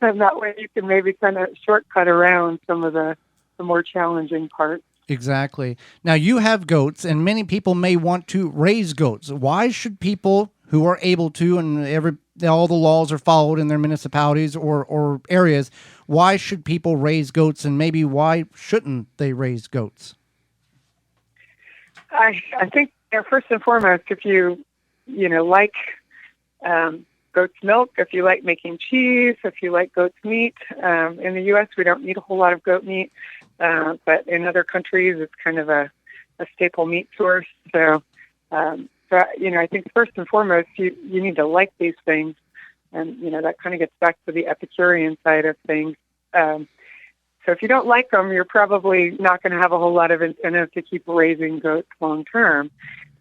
And that way you can maybe kind of shortcut around some of the more challenging parts. Exactly. Now, you have goats, and many people may want to raise goats. Why should people who are able to, and all the laws are followed in their municipalities or areas, why should people raise goats, and maybe why shouldn't they raise goats? I think, first and foremost, if you like goat's milk, if you like making cheese, if you like goat's meat, in the U.S. we don't need a whole lot of goat meat, but in other countries it's kind of a staple meat source. So I think first and foremost you need to like these things, and that kind of gets back to the Epicurean side of things. So if you don't like them, you're probably not going to have a whole lot of incentive to keep raising goats long term.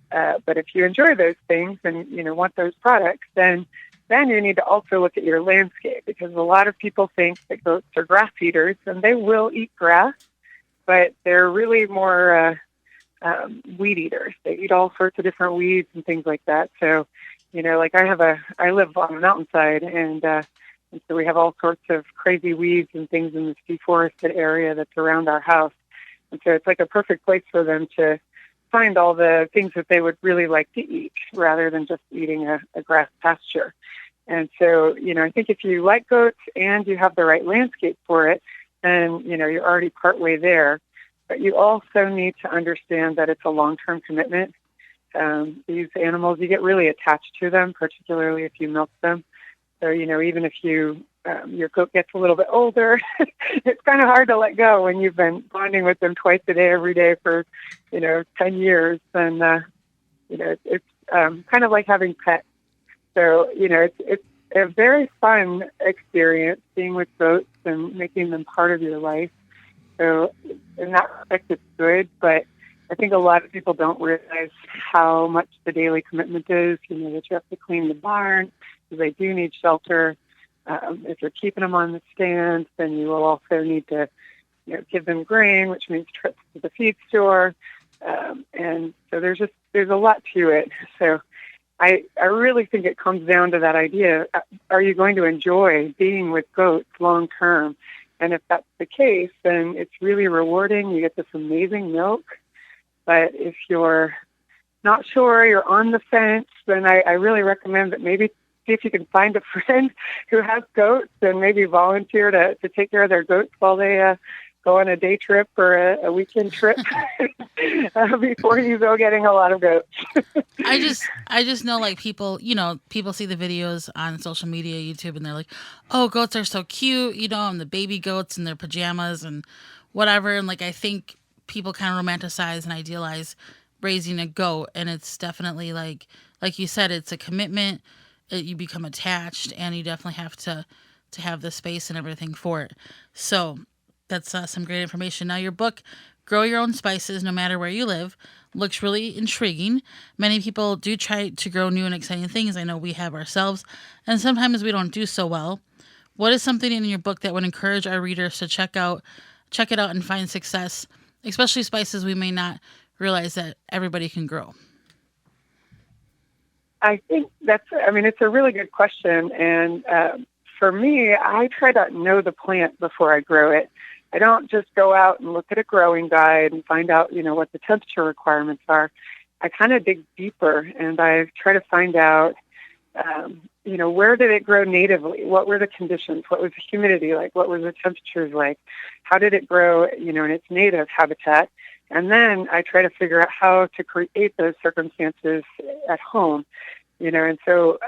But if you enjoy those things and want those products, then you need to also look at your landscape, because a lot of people think that goats are grass eaters, and they will eat grass, but they're really more weed eaters. They eat all sorts of different weeds and things like that. So, like I live on a mountainside, and so we have all sorts of crazy weeds and things in this deforested area that's around our house. And so it's like a perfect place for them to find all the things that they would really like to eat, rather than just eating a grass pasture. And so, I think if you like goats and you have the right landscape for it, then, you're already partway there. But you also need to understand that it's a long-term commitment. These animals, you get really attached to them, particularly if you milk them. So, even if your goat gets a little bit older, it's kind of hard to let go when you've been bonding with them twice a day, every day for, 10 years. And, it's kind of like having pets. So, it's a very fun experience being with goats and making them part of your life. So in that respect, it's good. But I think a lot of people don't realize how much the daily commitment is, that you have to clean the barn, because they do need shelter. If you're keeping them on the stand, then you will also need to, give them grain, which means trips to the feed store. And so there's a lot to it. So I really think it comes down to that idea. Are you going to enjoy being with goats long term? And if that's the case, then it's really rewarding. You get this amazing milk. But if you're not sure, you're on the fence, then I really recommend that maybe see if you can find a friend who has goats and maybe volunteer to take care of their goats while they go on a day trip or a weekend trip before you go getting a lot of goats. I just know, like, people see the videos on social media, YouTube, and they're like, oh, goats are so cute, and the baby goats in their pajamas and whatever. And like, I think people kind of romanticize and idealize raising a goat. And it's definitely like you said, it's a commitment. You become attached, and you definitely have to have the space and everything for it. So that's some great information. Now, your book, Grow Your Own Spices No Matter Where You Live, looks really intriguing. Many people do try to grow new and exciting things. I know we have ourselves, and sometimes we don't do so well. What is something in your book that would encourage our readers to check it out and find success, especially spices we may not realize that everybody can grow? I think it's a really good question. And for me, I try to know the plant before I grow it. I don't just go out and look at a growing guide and find out, what the temperature requirements are. I kind of dig deeper, and I try to find out, where did it grow natively? What were the conditions? What was the humidity like? What were the temperatures like? How did it grow, in its native habitat? And then I try to figure out how to create those circumstances at home, and so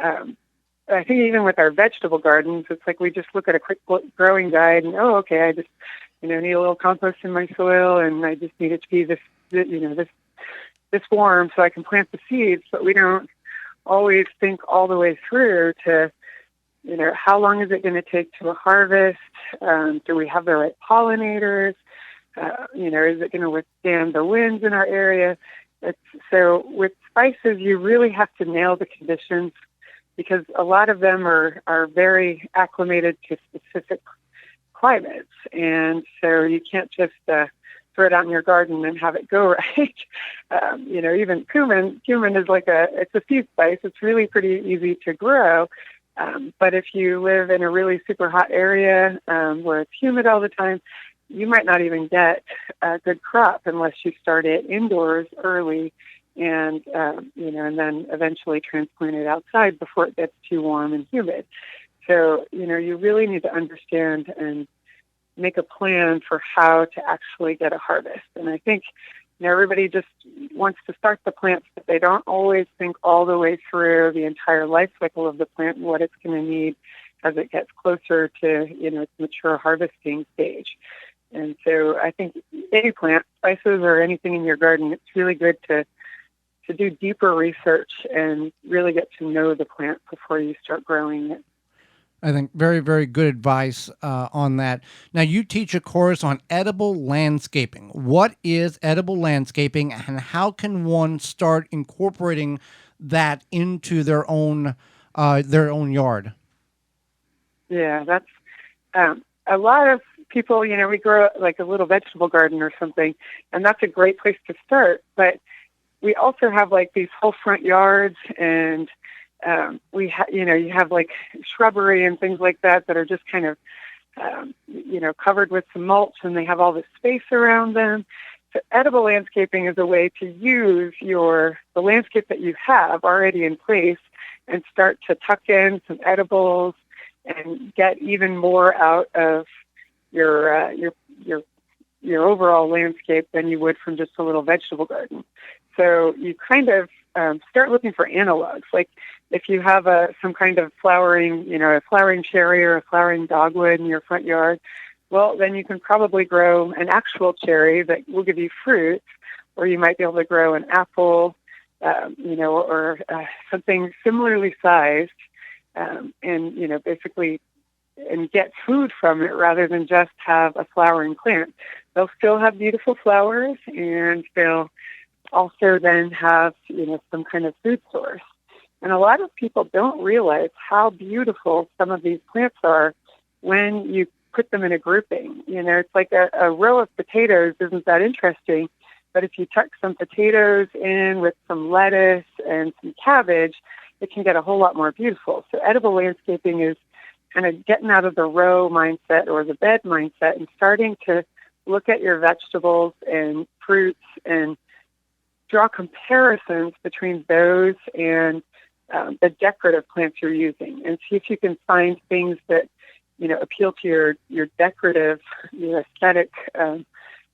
I think even with our vegetable gardens, it's like we just look at a quick growing guide and, okay, I just, need a little compost in my soil, and I just need it to be this warm so I can plant the seeds. But we don't always think all the way through to, how long is it going to take to harvest? Do we have the right pollinators? Is it going to withstand the winds in our area? So with spices, you really have to nail the conditions, because a lot of them are very acclimated to specific climates. And so you can't just throw it out in your garden and have it go right. Even cumin is it's a seed spice. It's really pretty easy to grow. But if you live in a really super hot area where it's humid all the time, you might not even get a good crop unless you start it indoors early and then eventually transplant it outside before it gets too warm and humid. So, you really need to understand and make a plan for how to actually get a harvest. And I think everybody just wants to start the plants, but they don't always think all the way through the entire life cycle of the plant and what it's going to need as it gets closer to, its mature harvesting stage. And so I think any plant, spices or anything in your garden, it's really good to do deeper research and really get to know the plant before you start growing it. I think very, very good advice on that. Now, you teach a course on edible landscaping. What is edible landscaping, and how can one start incorporating that into their own yard? Yeah, that's a lot of people. We grow like a little vegetable garden or something, and that's a great place to start. But we also have like these whole front yards, and you have like shrubbery and things like that are just kind of, covered with some mulch, and they have all this space around them. So edible landscaping is a way to use the landscape that you have already in place and start to tuck in some edibles and get even more out of your overall landscape than you would from just a little vegetable garden. So you kind of start looking for analogs. Like if you have some kind of flowering, a flowering cherry or a flowering dogwood in your front yard, well, then you can probably grow an actual cherry that will give you fruit, or you might be able to grow an apple, or something similarly sized, and basically, and get food from it rather than just have a flowering plant. They'll still have beautiful flowers, and they'll also then have, some kind of food source. And a lot of people don't realize how beautiful some of these plants are when you put them in a grouping. It's like a row of potatoes isn't that interesting, but if you tuck some potatoes in with some lettuce and some cabbage, it can get a whole lot more beautiful. So edible landscaping is kind of getting out of the row mindset or the bed mindset and starting to look at your vegetables and fruits and draw comparisons between those and the decorative plants you're using, and see if you can find things that appeal to your decorative, aesthetic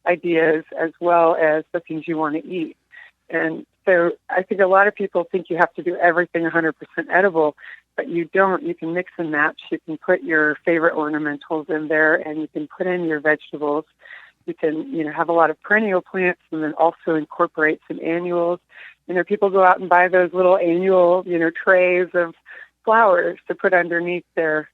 ideas, as well as the things you want to eat. And so I think a lot of people think you have to do everything 100% edible, but you don't. You can mix and match. You can put your favorite ornamentals in there, and you can put in your vegetables. You can, have a lot of perennial plants and then also incorporate some annuals. People go out and buy those little annual, trays of flowers to put underneath their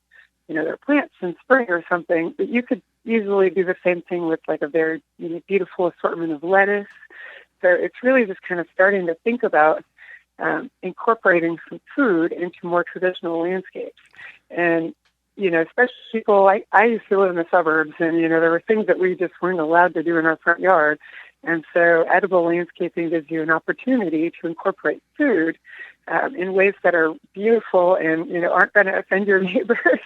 plants in spring or something. But you could easily do the same thing with like a very beautiful assortment of lettuce. So it's really just kind of starting to think about incorporating some food into more traditional landscapes. And especially people, I used to live in the suburbs, and, there were things that we just weren't allowed to do in our front yard. And so edible landscaping gives you an opportunity to incorporate food in ways that are beautiful and, aren't going to offend your neighbors.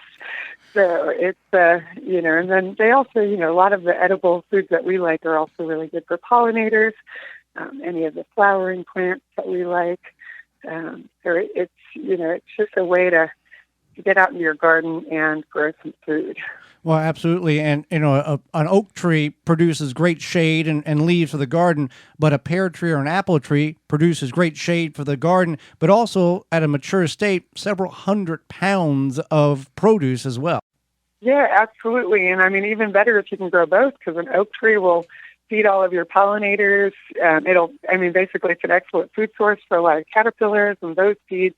So it's, and then they also, a lot of the edible foods that we like are also really good for pollinators, any of the flowering plants that we like. So it's just a way to get out into your garden and grow some food. Well, absolutely. And, an oak tree produces great shade and leaves for the garden, but a pear tree or an apple tree produces great shade for the garden, but also at a mature state, several 100 pounds of produce as well. Yeah, absolutely. And I mean, even better if you can grow both, because an oak tree will feed all of your pollinators. Basically it's an excellent food source for a lot of caterpillars, and those feed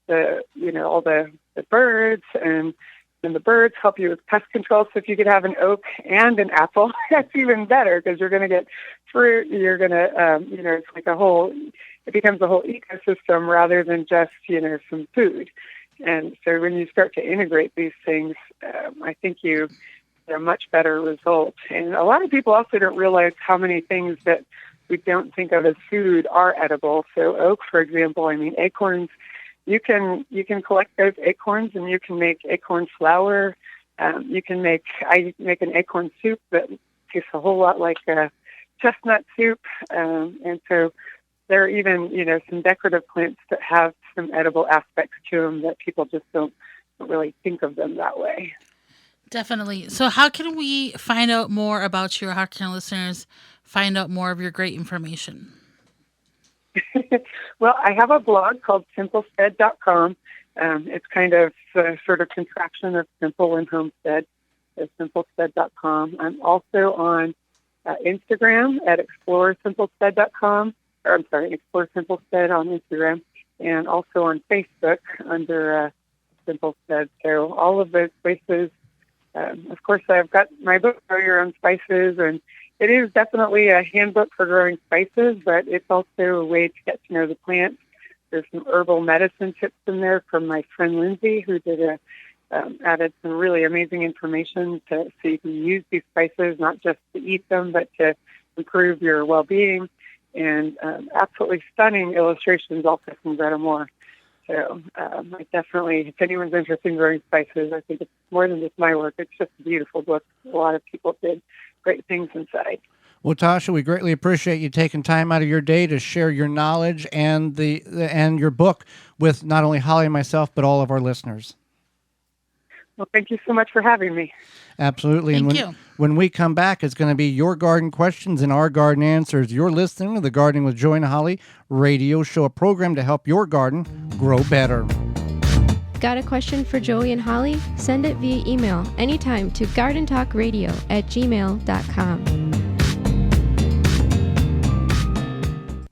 all the birds, and the birds help you with pest control. So if you could have an oak and an apple, that's even better, because you're going to get fruit. You're going to, it's like it becomes a whole ecosystem rather than just, some food. And so when you start to integrate these things, I think you get a much better result. And a lot of people also don't realize how many things that we don't think of as food are edible. So oak, for example, acorns, you can collect those acorns and you can make acorn flour. I make an acorn soup that tastes a whole lot like chestnut soup. And so there are even, some decorative plants that have some edible aspects to them that people just don't really think of them that way. Definitely. So how can we find out more about you, or how can listeners find out more of your great information? Well, I have a blog called simplestead.com. It's kind of a sort of contraction of simple and homestead, so simplestead.com. I'm also on Instagram at exploresimplestead.com. Explore Simplestead on Instagram, and also on Facebook under Simplestead. So all of those places. Of course, I've got my book, Grow Your Own Spices, and it is definitely a handbook for growing spices, but it's also a way to get to know the plants. There's some herbal medicine tips in there from my friend Lindsay, who added some really amazing information so you can use these spices, not just to eat them, but to improve your well-being. And absolutely stunning illustrations also from Greta Moore. So I definitely, if anyone's interested in growing spices, I think it's more than just my work. It's just a beautiful book. A lot of people did great things inside. Well, Tasha, we greatly appreciate you taking time out of your day to share your knowledge and and your book with not only Holly and myself, but all of our listeners. Well, thank you so much for having me. Absolutely. Thank And you. When we come back, it's going to be your garden questions and our garden answers. You're listening to the Gardening with Joy and Holly radio show, a program to help your garden grow better. Got a question for Joey and Holly? Send it via email anytime to gardentalkradio@gmail.com.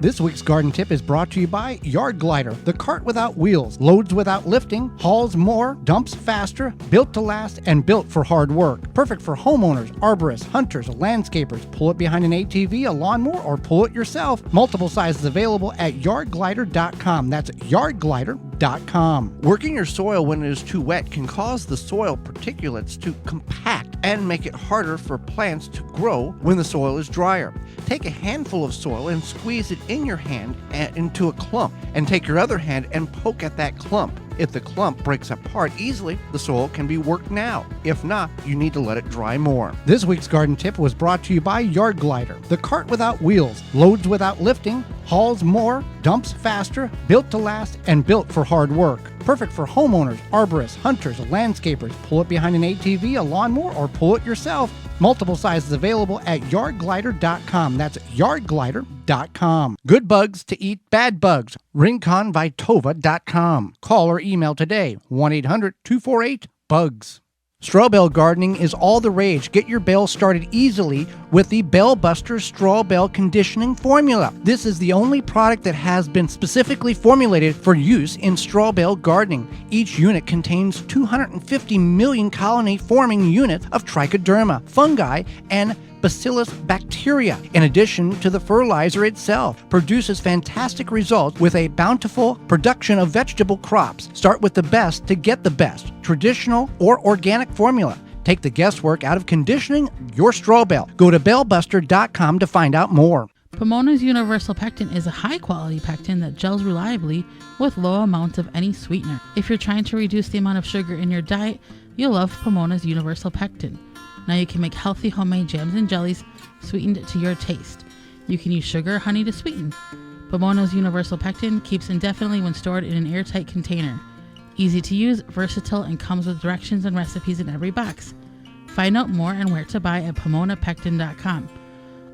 This week's garden tip is brought to you by Yard Glider, the cart without wheels, loads without lifting, hauls more, dumps faster, built to last, and built for hard work. Perfect for homeowners, arborists, hunters, landscapers. Pull it behind an ATV, a lawnmower, or pull it yourself. Multiple sizes available at yardglider.com. That's yardglider.com. Working your soil when it is too wet can cause the soil particulates to compact and make it harder for plants to grow when the soil is drier. Take a handful of soil and squeeze it in your hand into a clump, and take your other hand and poke at that clump. If the clump breaks apart easily, the soil can be worked now. If not, you need to let it dry more. This week's garden tip was brought to you by Yard Glider, the cart without wheels, loads without lifting, hauls more, dumps faster, built to last, and built for hard work. Perfect for homeowners, arborists, hunters, landscapers. Pull it behind an ATV, a lawnmower, or pull it yourself. Multiple sizes available at yardglider.com. That's yardglider.com. Good bugs to eat bad bugs. RinconVitova.com. Call or email today, 1-800-248-BUGS. Straw bale gardening is all the rage. Get your bale started easily with the Bale Buster Straw Bale Conditioning Formula. This is the only product that has been specifically formulated for use in straw bale gardening. Each unit contains 250 million colony-forming units of trichoderma, fungi, and Bacillus bacteria. In addition to the fertilizer itself, produces fantastic results with a bountiful production of vegetable crops. Start with the best to get the best, traditional or organic formula. Take the guesswork out of conditioning your straw bale. Go to balebuster.com to find out more. Pomona's Universal Pectin is a high-quality pectin that gels reliably with low amounts of any sweetener. If you're trying to reduce the amount of sugar in your diet, you'll love Pomona's Universal Pectin. Now you can make healthy homemade jams and jellies sweetened to your taste. You can use sugar or honey to sweeten. Pomona's Universal Pectin keeps indefinitely when stored in an airtight container. Easy to use, versatile, and comes with directions and recipes in every box. Find out more and where to buy at PomonaPectin.com.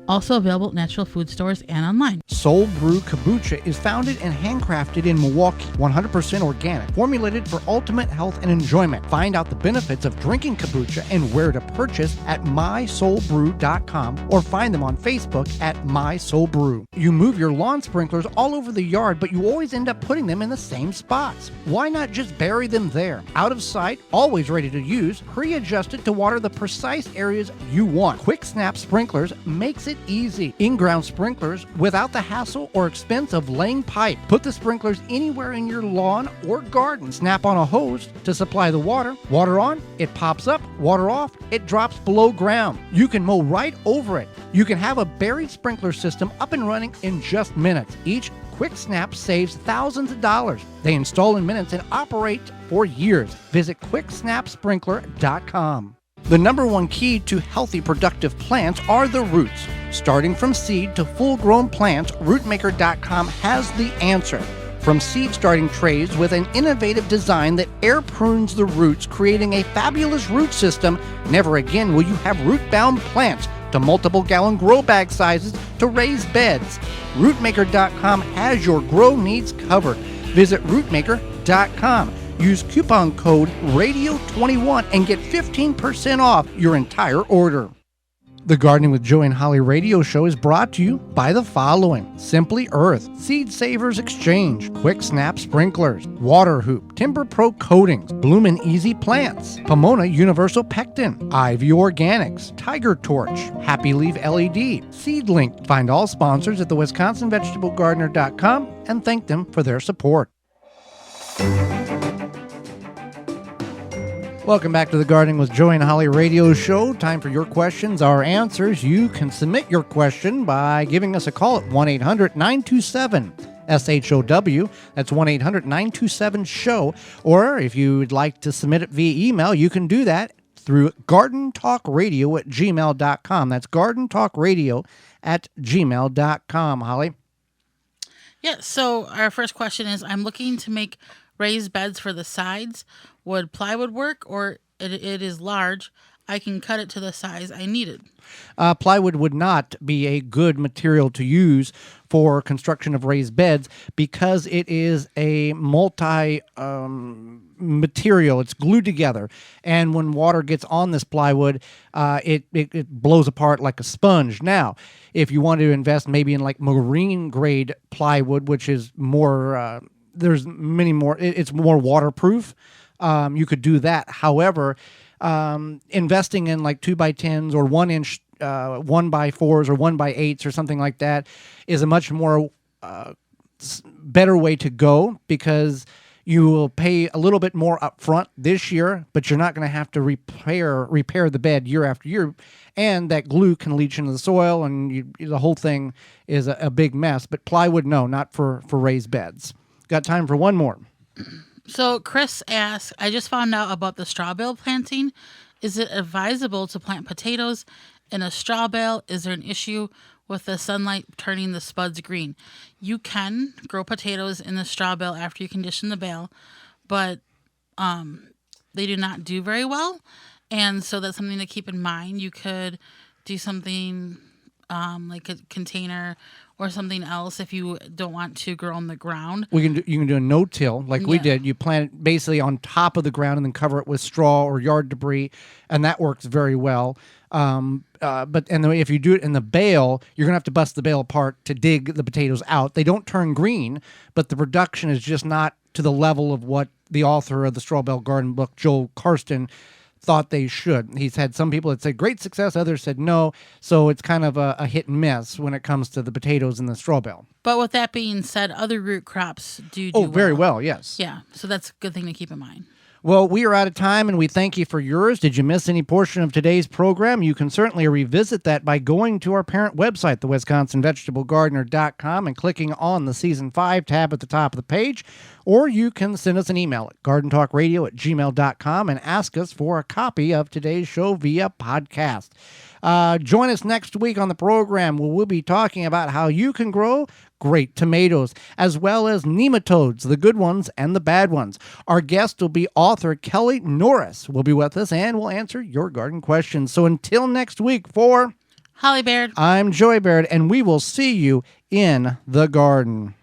Also available at natural food stores and online. Soul Brew Kombucha is founded and handcrafted in Milwaukee, 100% organic, formulated for ultimate health and enjoyment. Find out the benefits of drinking kombucha and where to purchase at mysoulbrew.com or find them on Facebook at mysoulbrew. You move your lawn sprinklers all over the yard, but you always end up putting them in the same spots. Why not just bury them there? Out of sight, always ready to use, pre-adjusted to water the precise areas you want. Quick Snap Sprinklers makes it easy. In-ground sprinklers without the hassle or expense of laying pipe. Put the sprinklers anywhere in your lawn or garden. Snap on a hose to supply the water. Water on, it pops up. Water off, it drops below ground. You can mow right over it. You can have a buried sprinkler system up and running in just minutes. Each Quick Snap saves thousands of dollars. They install in minutes and operate for years. Visit QuickSnapSprinkler.com. The number one key to healthy, productive plants are the roots. Starting from seed to full-grown plants, RootMaker.com has the answer. From seed starting trays with an innovative design that air prunes the roots, creating a fabulous root system, never again will you have root-bound plants, to multiple gallon grow bag sizes to raised beds. RootMaker.com has your grow needs covered. Visit RootMaker.com. Use coupon code RADIO21 and get 15% off your entire order. The Gardening with Joey and Holly radio show is brought to you by the following: Simply Earth, Seed Savers Exchange, Quick Snap Sprinklers, Water Hoop, Timber Pro Coatings, Bloomin' Easy Plants, Pomona Universal Pectin, Ivy Organics, Tiger Torch, Happy Leaf LED, Seedlink. Find all sponsors at the WisconsinVegetableGardener.com and thank them for their support. Welcome back to the Gardening with Joey and Holly radio show. Time for your questions, our answers. You can submit your question by giving us a call at 1-800-927-SHOW. That's 1-800-927-SHOW. Or if you would like to submit it via email, you can do that through gardentalkradio@gmail.com. That's gardentalkradio@gmail.com, Holly. Yeah, so our first question is, I'm looking to make raised beds for the sides. Would plywood work, or it is large? I can cut it to the size I needed. Plywood would not be a good material to use for construction of raised beds because it is a material. It's glued together, and when water gets on this plywood, it blows apart like a sponge. Now, if you want to invest maybe in like marine grade plywood, which is more, there's many more. It's more waterproof. You could do that. However, investing in like 2x10s or 1-inch 1x4s or 1x8s or something like that is a much more better way to go, because you will pay a little bit more up front this year, but you're not going to have to repair the bed year after year, and that glue can leach into the soil, and the whole thing is a big mess. But plywood, no, not for raised beds. Got time for one more. So Chris asks, I just found out about the straw bale planting. Is it advisable to plant potatoes in a straw bale? Is there an issue with the sunlight turning the spuds green? You can grow potatoes in the straw bale after you condition the bale, but they do not do very well. And so that's something to keep in mind. You could do something like a container or something else if you don't want to grow on the ground. You can do a no-till like we did. You plant it basically on top of the ground and then cover it with straw or yard debris, and that works very well. If you do it in the bale, you're going to have to bust the bale apart to dig the potatoes out. They don't turn green, but the production is just not to the level of what the author of the Straw Bale Garden book, Joel Karsten, thought they should. He's had some people that said great success, others said no. So it's kind of a hit and miss when it comes to the potatoes and the straw bale. But with that being said, other root crops do very well, yes. Yeah, so that's a good thing to keep in mind. Well, we are out of time, and we thank you for yours. Did you miss any portion of today's program? You can certainly revisit that by going to our parent website, the WisconsinVegetableGardener.com, and clicking on the Season 5 tab at the top of the page. Or you can send us an email at gardentalkradio@gmail.com and ask us for a copy of today's show via podcast. Join us next week on the program where we'll be talking about how you can grow great tomatoes, as well as nematodes, the good ones and the bad ones. Our guest will be author Kelly Norris will be with us and will answer your garden questions. So until next week, for Holly Baird, I'm Joy Baird, and we will see you in the garden.